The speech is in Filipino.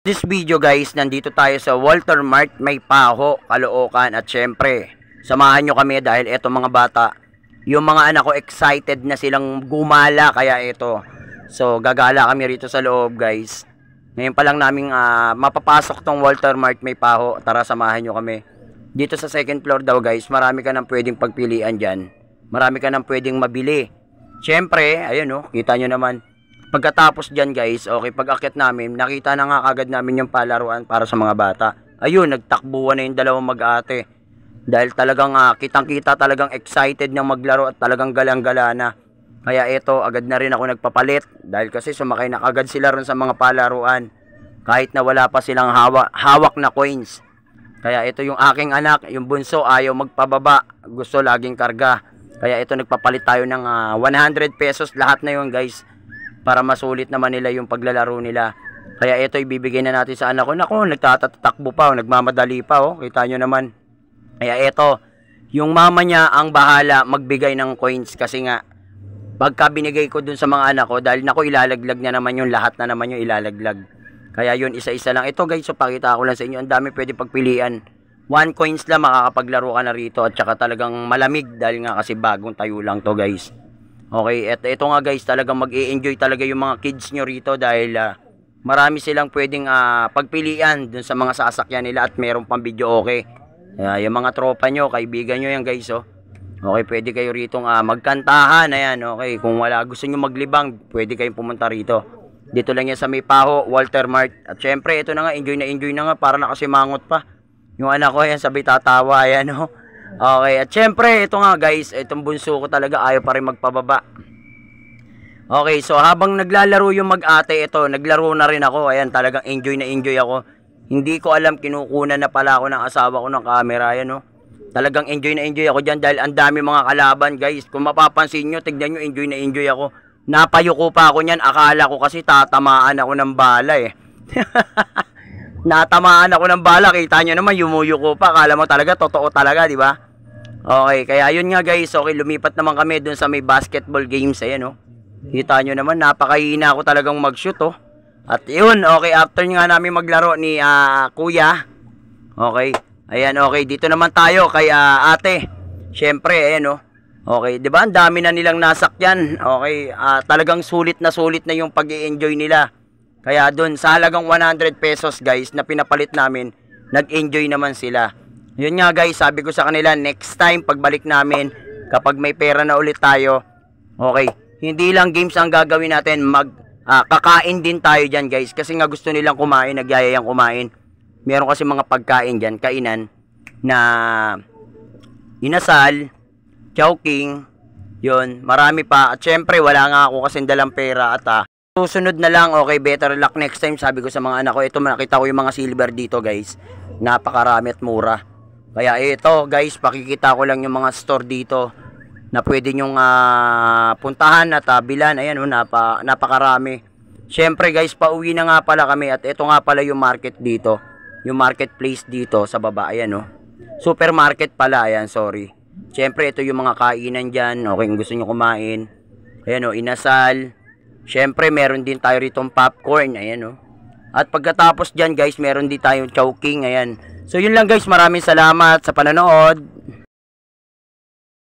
This video guys, nandito tayo sa Walter Mart May Paho, Caloocan. At syempre, samahan nyo kami dahil eto mga bata, yung mga anak ko excited na silang gumala, kaya eto. So gagala kami rito sa loob guys. Ngayon pa lang namin mapapasok tong Walter Mart May Paho. Tara, samahan nyo kami. Dito sa second floor daw guys, marami ka nang pwedeng pagpilian dyan. Marami ka nang pwedeng mabili. Syempre, ayun o, kita nyo naman. Pagkatapos dyan guys, okay, pag akit namin, nakita na nga agad namin yung palaruan para sa mga bata. Ayun, nagtakbuhan na yung dalawang mag-ate. Dahil talagang kitang-kita, talagang excited niyang maglaro at talagang galang-gala na. Kaya ito, agad na rin ako nagpapalit. Dahil kasi sumakay na agad sila ron sa mga palaruan. Kahit na wala pa silang hawak na coins. Kaya ito yung aking anak, yung bunso, ayaw magpababa. Gusto laging karga. Kaya ito, nagpapalit tayo ng 100 pesos lahat na yun guys. Para masulit naman nila yung paglalaro nila. Kaya ito ibibigay na natin sa anak ko. Naku, nagtatatakbo pa, nagmamadali pa. Kita nyo naman. Kaya ito, yung mama niya ang bahala magbigay ng coins. Kasi nga, pagka binigay ko dun sa mga anak ko, dahil naku, ilalaglag na naman yung lahat na naman yung ilalaglag. Kaya yun, isa-isa lang. Ito guys, so pakita ko lang sa inyo. Ang dami pwede pagpilian. 1 coins lang makakapaglaro ka na rito. At saka talagang malamig. Dahil nga kasi bagong tayo lang to guys. Okay, ito nga guys, talagang mag-i-enjoy talaga yung mga kids nyo rito dahil marami silang pwedeng pagpilian dun sa mga sasakyan nila at meron pang video okay. Yung mga tropa nyo, kaibigan nyo yan guys, oh. Okay, pwede kayo rito magkantahan, ayan, okay. Kung wala gusto nyo maglibang, pwede kayong pumunta rito. Dito lang yan sa May Paho, Walter Mart. At syempre, ito na nga, enjoy na nga, para nakasimangot pa. Yung anak ko, ayan, sabi tatawa, ayan, oh. Okay, at syempre, ito nga guys, itong bunso ko talaga ayaw pa rin magpababa. Okay, so habang naglalaro yung mag-ate, ito, naglaro na rin ako. Ayan, talagang enjoy na enjoy ako. Hindi ko alam, kinukunan na pala ako ng asawa ko ng camera, ayan, oh. Talagang enjoy na enjoy ako dyan dahil ang dami mga kalaban guys. Kung mapapansin nyo, tignan nyo, enjoy na enjoy ako. Napayuko pa ako nyan, akala ko kasi tatamaan ako ng bala eh. Natamaan ako ng bala, kita nyo naman, yumuyuko pa, akala mo talaga, totoo talaga, di ba? Okay, kaya yun nga guys, okay, lumipat naman kami dun sa may basketball games, ayan oh. Kita nyo naman, napakahina ako talagang mag-shoot oh. At yun, okay, after nga namin maglaro ni kuya, okay, ayan, okay, dito naman tayo kay ate. Syempre, ayan oh. Okay, di ba, ang dami na nilang nasakyan, okay, talagang sulit na yung pag-i-enjoy nila. Kaya doon, sa halagang 100 pesos guys, na pinapalit namin, nag-enjoy naman sila. Yun nga guys, sabi ko sa kanila, next time, pagbalik namin, kapag may pera na ulit tayo, okay, hindi lang games ang gagawin natin, kakain din tayo dyan guys. Kasi nga gusto nilang kumain, nagyayayang kumain. Meron kasi mga pagkain dyan, kainan, na inasal, chowking, yun, marami pa. At syempre, wala nga ako kasi dalang pera at susunod na lang, okay, better luck next time, sabi ko sa mga anak ko. Ito, nakita ko yung mga silver dito guys, napakarami at mura. Kaya ito guys, pakikita ko lang yung mga store dito na pwede nyong puntahan at bilan. Ayan oh, napakarami. Syempre guys, pauwi na nga pala kami. At ito nga pala yung market dito, yung marketplace dito sa baba. Ayan oh, supermarket pala, ayan, sorry. Syempre ito yung mga kainan dyan, okay, kung gusto nyo kumain. Ayan oh, inasal. Syempre, meron din tayo rito popcorn, ayan oh. At pagkatapos dyan guys, meron din tayong chowking, ayan. So yun lang guys, maraming salamat sa panonood.